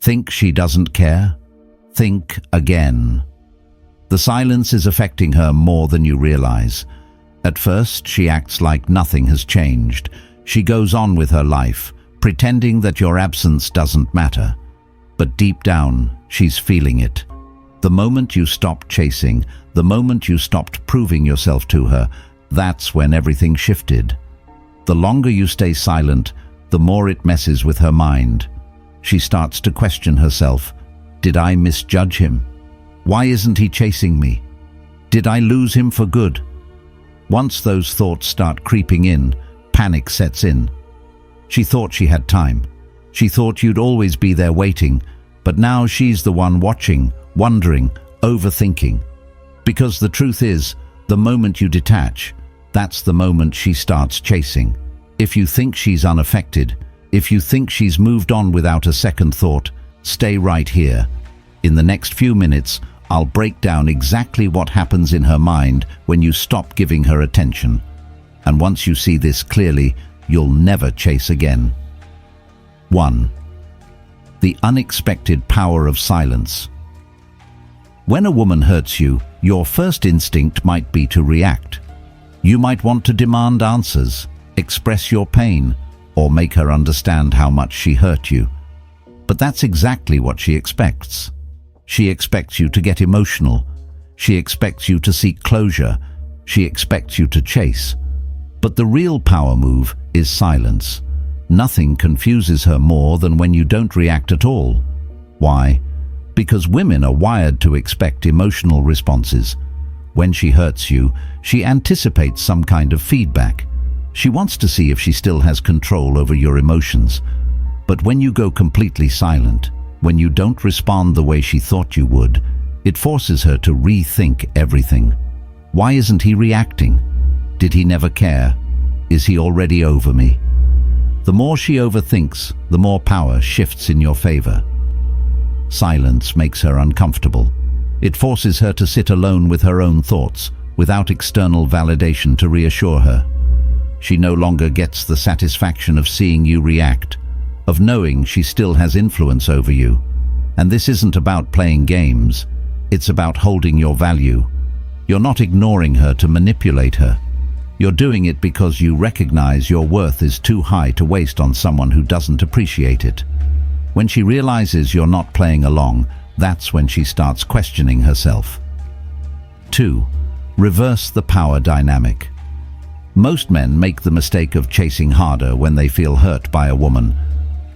Think she doesn't care? Think again. The silence is affecting her more than you realize. At first, she acts like nothing has changed. She goes on with her life, pretending that your absence doesn't matter. But deep down, she's feeling it. The moment you stopped chasing, the moment you stopped proving yourself to her, that's when everything shifted. The longer you stay silent, the more it messes with her mind. She starts to question herself. Did I misjudge him? Why isn't he chasing me? Did I lose him for good? Once those thoughts start creeping in, panic sets in. She thought she had time. She thought you'd always be there waiting, but now she's the one watching, wondering, overthinking. Because the truth is, the moment you detach, that's the moment she starts chasing. If you think she's unaffected, if you think she's moved on without a second thought, stay right here. In the next few minutes, I'll break down exactly what happens in her mind when you stop giving her attention. And once you see this clearly, you'll never chase again. 1. The unexpected power of silence. When a woman hurts you, your first instinct might be to react. You might want to demand answers, express your pain, or make her understand how much she hurt you. But that's exactly what she expects. She expects you to get emotional. She expects you to seek closure. She expects you to chase. But the real power move is silence. Nothing confuses her more than when you don't react at all. Why? Because women are wired to expect emotional responses. When she hurts you, she anticipates some kind of feedback. She wants to see if she still has control over your emotions. But when you go completely silent, when you don't respond the way she thought you would, it forces her to rethink everything. Why isn't he reacting? Did he never care? Is he already over me? The more she overthinks, the more power shifts in your favor. Silence makes her uncomfortable. It forces her to sit alone with her own thoughts, without external validation to reassure her. She no longer gets the satisfaction of seeing you react, of knowing she still has influence over you. And this isn't about playing games. It's about holding your value. You're not ignoring her to manipulate her. You're doing it because you recognize your worth is too high to waste on someone who doesn't appreciate it. When she realizes you're not playing along, that's when she starts questioning herself. 2. Reverse the power dynamic. Most men make the mistake of chasing harder when they feel hurt by a woman.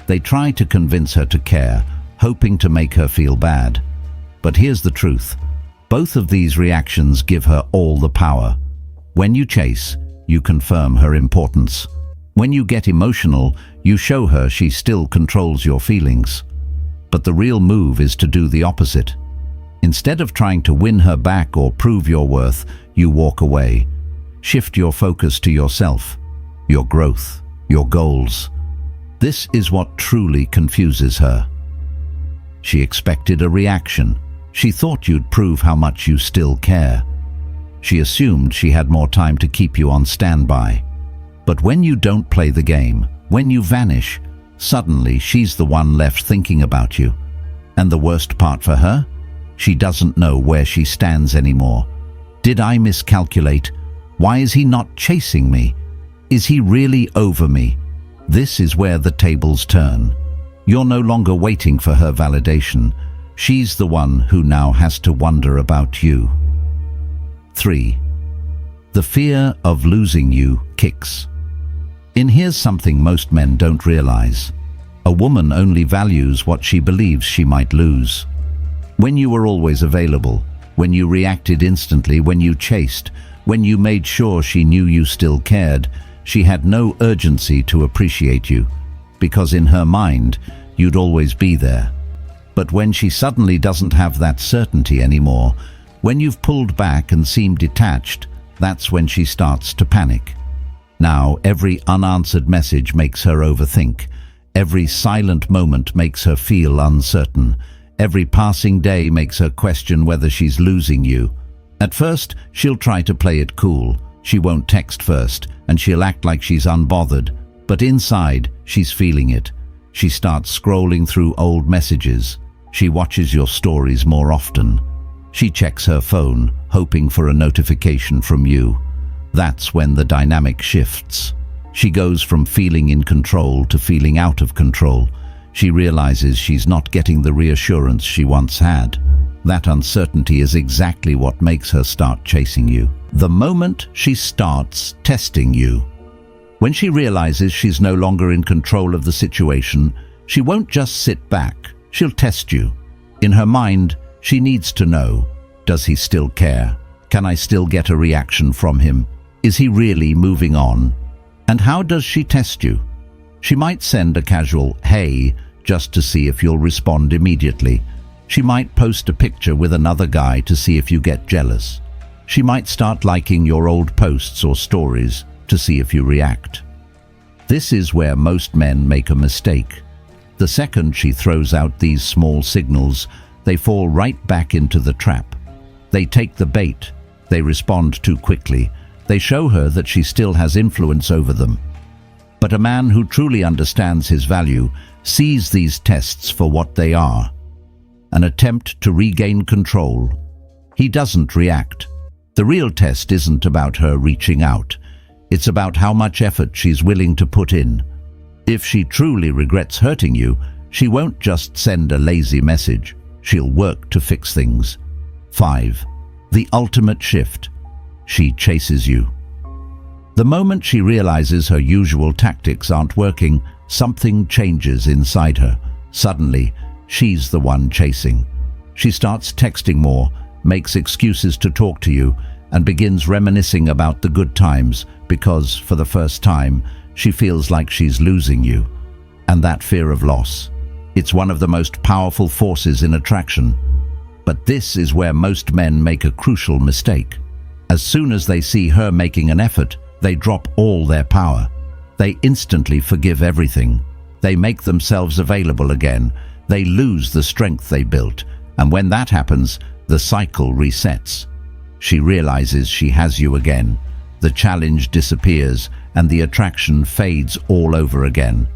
They try to convince her to care, hoping to make her feel bad. But here's the truth. Both of these reactions give her all the power. When you chase, you confirm her importance. When you get emotional, you show her she still controls your feelings. But the real move is to do the opposite. Instead of trying to win her back or prove your worth, you walk away. Shift your focus to yourself, your growth, your goals. This is what truly confuses her. She expected a reaction. She thought you'd prove how much you still care. She assumed she had more time to keep you on standby. But when you don't play the game, when you vanish, suddenly she's the one left thinking about you. And the worst part for her? She doesn't know where she stands anymore. Did I miscalculate? Why is he not chasing me? Is he really over me? This is where the tables turn. You're no longer waiting for her validation. She's the one who now has to wonder about you. 3. The fear of losing you kicks. Here's something most men don't realize. A woman only values what she believes she might lose. When you were always available, when you reacted instantly, when you chased, when you made sure she knew you still cared, she had no urgency to appreciate you, because in her mind, you'd always be there. But when she suddenly doesn't have that certainty anymore, when you've pulled back and seem detached, that's when she starts to panic. Now, every unanswered message makes her overthink. Every silent moment makes her feel uncertain. Every passing day makes her question whether she's losing you. At first, she'll try to play it cool. She won't text first, and she'll act like she's unbothered. But inside, she's feeling it. She starts scrolling through old messages. She watches your stories more often. She checks her phone, hoping for a notification from you. That's when the dynamic shifts. She goes from feeling in control to feeling out of control. She realizes she's not getting the reassurance she once had. That uncertainty is exactly what makes her start chasing you. The moment she starts testing you. When she realizes she's no longer in control of the situation, she won't just sit back, she'll test you. In her mind, she needs to know, does he still care? Can I still get a reaction from him? Is he really moving on? And how does she test you? She might send a casual, "Hey," just to see if you'll respond immediately. She might post a picture with another guy to see if you get jealous. She might start liking your old posts or stories to see if you react. This is where most men make a mistake. The second she throws out these small signals, they fall right back into the trap. They take the bait. They respond too quickly. They show her that she still has influence over them. But a man who truly understands his value sees these tests for what they are: an attempt to regain control. He doesn't react. The real test isn't about her reaching out. It's about how much effort she's willing to put in. If she truly regrets hurting you, she won't just send a lazy message. She'll work to fix things. 5. The ultimate shift. She chases you. The moment she realizes her usual tactics aren't working, something changes inside her. Suddenly, she's the one chasing. She starts texting more, makes excuses to talk to you, and begins reminiscing about the good times because, for the first time, she feels like she's losing you. And that fear of loss, it's one of the most powerful forces in attraction. But this is where most men make a crucial mistake. As soon as they see her making an effort, they drop all their power. They instantly forgive everything. They make themselves available again. They lose the strength they built. And when that happens, the cycle resets. She realizes she has you again. The challenge disappears and the attraction fades all over again.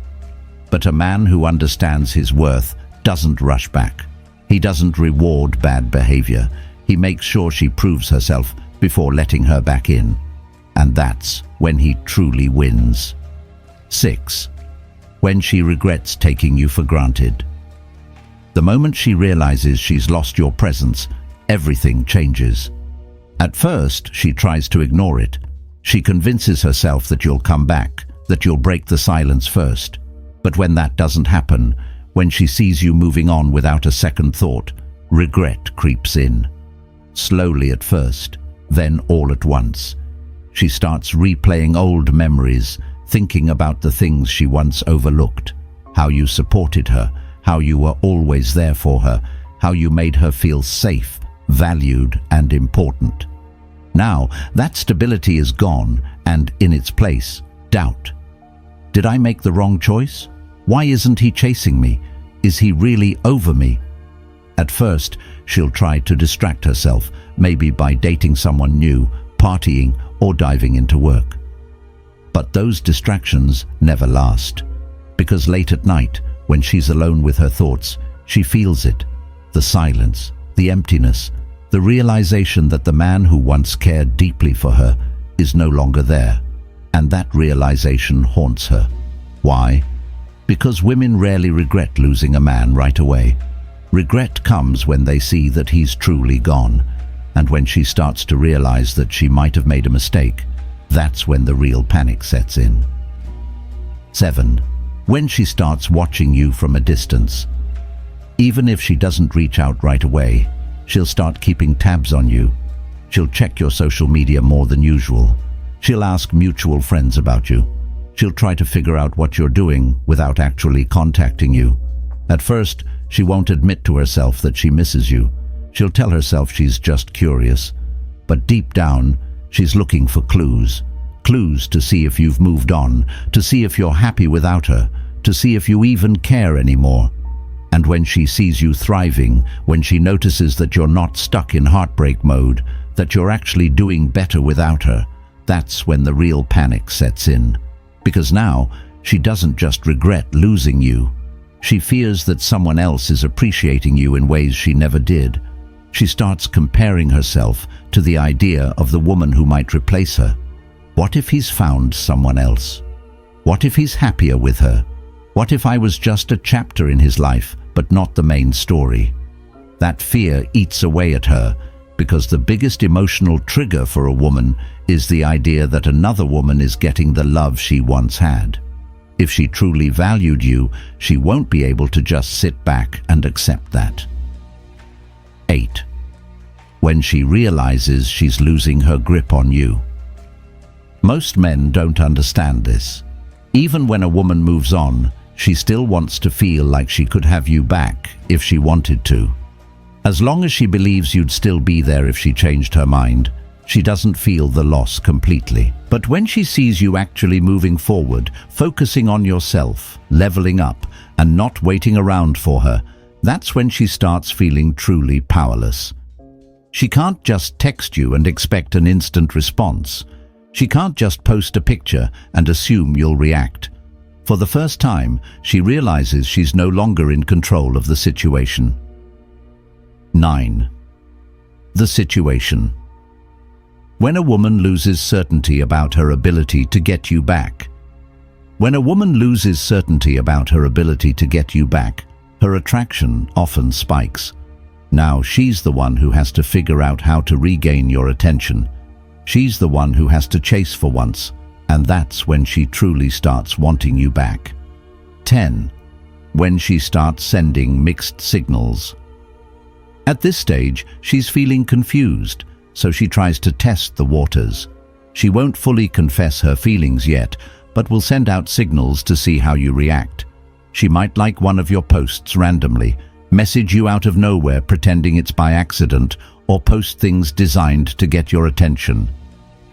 But a man who understands his worth doesn't rush back. He doesn't reward bad behavior. He makes sure she proves herself before letting her back in. And that's when he truly wins. 6. When she regrets taking you for granted. The moment she realizes she's lost your presence, everything changes. At first, she tries to ignore it. She convinces herself that you'll come back, that you'll break the silence first. But when that doesn't happen, when she sees you moving on without a second thought, regret creeps in. Slowly at first, then all at once. She starts replaying old memories, thinking about the things she once overlooked. How you supported her, how you were always there for her, how you made her feel safe, valued, and important. Now, that stability is gone, and in its place, doubt. Did I make the wrong choice? Why isn't he chasing me? Is he really over me? At first, she'll try to distract herself, maybe by dating someone new, partying, or diving into work. But those distractions never last. Because late at night, when she's alone with her thoughts, she feels it. The silence, the emptiness, the realization that the man who once cared deeply for her is no longer there. And that realization haunts her. Why? Because women rarely regret losing a man right away. Regret comes when they see that he's truly gone. And when she starts to realize that she might have made a mistake, that's when the real panic sets in. 7. When she starts watching you from a distance. Even if she doesn't reach out right away, she'll start keeping tabs on you. She'll check your social media more than usual. She'll ask mutual friends about you. She'll try to figure out what you're doing without actually contacting you. At first, she won't admit to herself that she misses you. She'll tell herself she's just curious. But deep down, she's looking for clues. Clues to see if you've moved on, to see if you're happy without her, to see if you even care anymore. And when she sees you thriving, when she notices that you're not stuck in heartbreak mode, that you're actually doing better without her, that's when the real panic sets in. Because now, she doesn't just regret losing you, She fears that someone else is appreciating you in ways she never did. She starts comparing herself to the idea of the woman who might replace her. What if he's found someone else? What if he's happier with her? What if I was just a chapter in his life, but not the main story? That fear eats away at her, because the biggest emotional trigger for a woman is the idea that another woman is getting the love she once had. If she truly valued you, she won't be able to just sit back and accept that. 8. When she realizes she's losing her grip on you. Most men don't understand this. Even when a woman moves on, she still wants to feel like she could have you back if she wanted to. As long as she believes you'd still be there if she changed her mind, she doesn't feel the loss completely. But when she sees you actually moving forward, focusing on yourself, leveling up, and not waiting around for her, that's when she starts feeling truly powerless. She can't just text you and expect an instant response. She can't just post a picture and assume you'll react. For the first time, she realizes she's no longer in control of the situation. 9. The situation. When a woman loses certainty about her ability to get you back. When a woman loses certainty about her ability to get you back, her attraction often spikes. Now she's the one who has to figure out how to regain your attention. She's the one who has to chase for once, and that's when she truly starts wanting you back. 10. When she starts sending mixed signals. At this stage, she's feeling confused, so she tries to test the waters. She won't fully confess her feelings yet, but will send out signals to see how you react. She might like one of your posts randomly, message you out of nowhere pretending it's by accident, or post things designed to get your attention.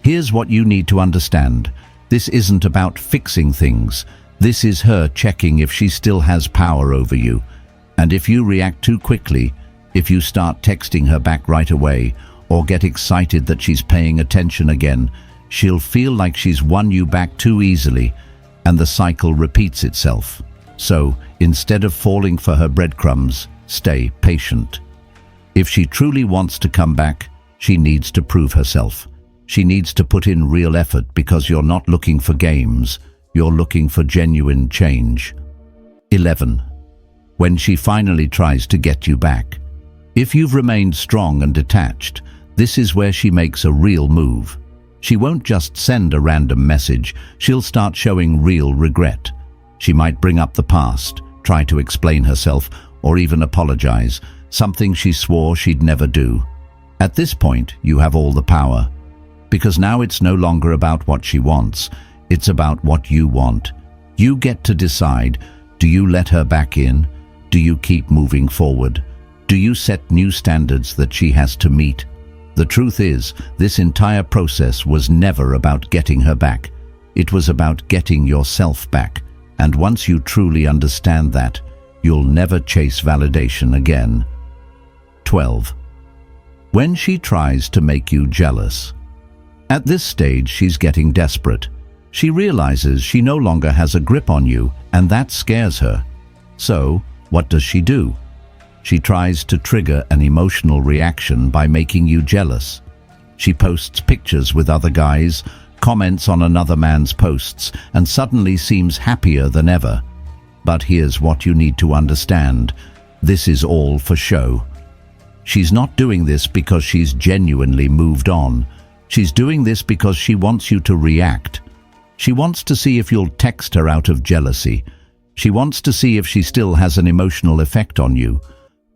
Here's what you need to understand. This isn't about fixing things. This is her checking if she still has power over you. And if you react too quickly, if you start texting her back right away, or get excited that she's paying attention again, she'll feel like she's won you back too easily, and the cycle repeats itself. So, instead of falling for her breadcrumbs, stay patient. If she truly wants to come back, she needs to prove herself. She needs to put in real effort, because you're not looking for games, you're looking for genuine change. 11. When she finally tries to get you back. If you've remained strong and detached, this is where she makes a real move. She won't just send a random message, she'll start showing real regret. She might bring up the past, try to explain herself, or even apologize, something she swore she'd never do. At this point, you have all the power. Because now it's no longer about what she wants, it's about what you want. You get to decide, do you let her back in? Do you keep moving forward? Do you set new standards that she has to meet? The truth is, this entire process was never about getting her back. It was about getting yourself back. And once you truly understand that, you'll never chase validation again. 12. When she tries to make you jealous. At this stage, she's getting desperate. She realizes she no longer has a grip on you, and that scares her. So, what does she do? She tries to trigger an emotional reaction by making you jealous. She posts pictures with other guys, comments on another man's posts, and suddenly seems happier than ever. But here's what you need to understand. This is all for show. She's not doing this because she's genuinely moved on. She's doing this because she wants you to react. She wants to see if you'll text her out of jealousy. She wants to see if she still has an emotional effect on you.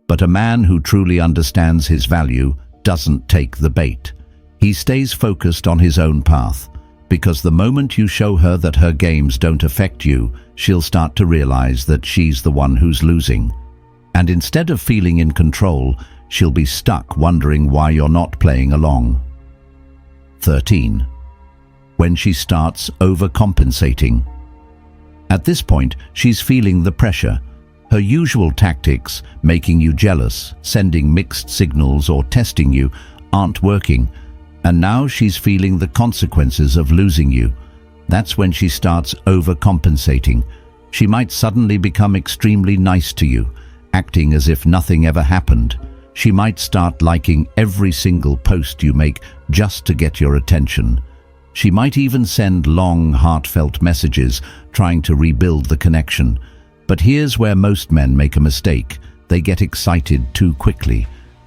But a man who truly understands his value doesn't take the bait. He stays focused on his own path, because the moment you show her that her games don't affect you, she'll start to realize that she's the one who's losing. And instead of feeling in control, she'll be stuck wondering why you're not playing along. 13. When she starts overcompensating. At this point, she's feeling the pressure. Her usual tactics, making you jealous, sending mixed signals, or testing you, aren't working, and now she's feeling the consequences of losing you. That's when she starts overcompensating. She might suddenly become extremely nice to you, acting as if nothing ever happened. She might start liking every single post you make just to get your attention. She might even send long, heartfelt messages trying to rebuild the connection. But here's where most men make a mistake. They get excited too quickly.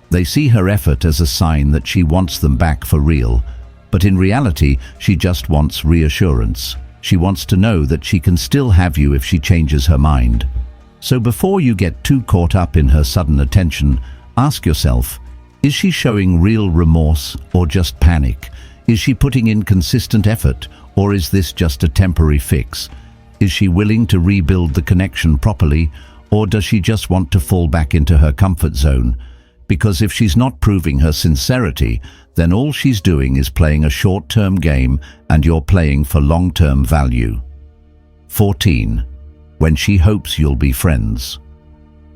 They see her effort as a sign that she wants them back for real. But in reality, she just wants reassurance. She wants to know that she can still have you if she changes her mind. So before you get too caught up in her sudden attention, ask yourself, is she showing real remorse or just panic? Is she putting in consistent effort, or is this just a temporary fix? Is she willing to rebuild the connection properly, or does she just want to fall back into her comfort zone? Because if she's not proving her sincerity, then all she's doing is playing a short-term game and you're playing for long-term value. 14. When she hopes you'll be friends.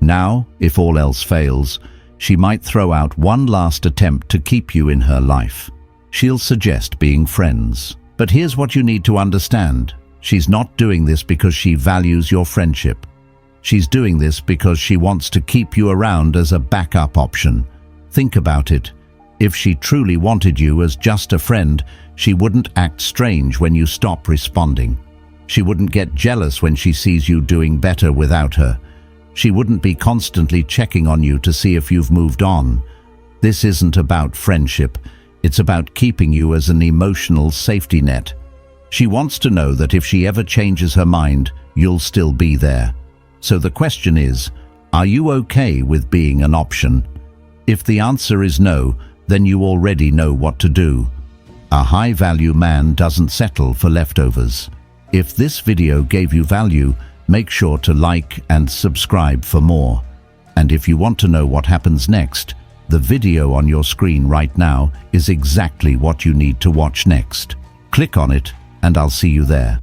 Now, if all else fails, she might throw out one last attempt to keep you in her life. She'll suggest being friends. But here's what you need to understand. She's not doing this because she values your friendship. She's doing this because she wants to keep you around as a backup option. Think about it. If she truly wanted you as just a friend, she wouldn't act strange when you stop responding. She wouldn't get jealous when she sees you doing better without her. She wouldn't be constantly checking on you to see if you've moved on. This isn't about friendship. It's about keeping you as an emotional safety net. She wants to know that if she ever changes her mind, you'll still be there. So the question is, are you okay with being an option? If the answer is no, then you already know what to do. A high-value man doesn't settle for leftovers. If this video gave you value, make sure to like and subscribe for more. And if you want to know what happens next, the video on your screen right now is exactly what you need to watch next. Click on it, and I'll see you there.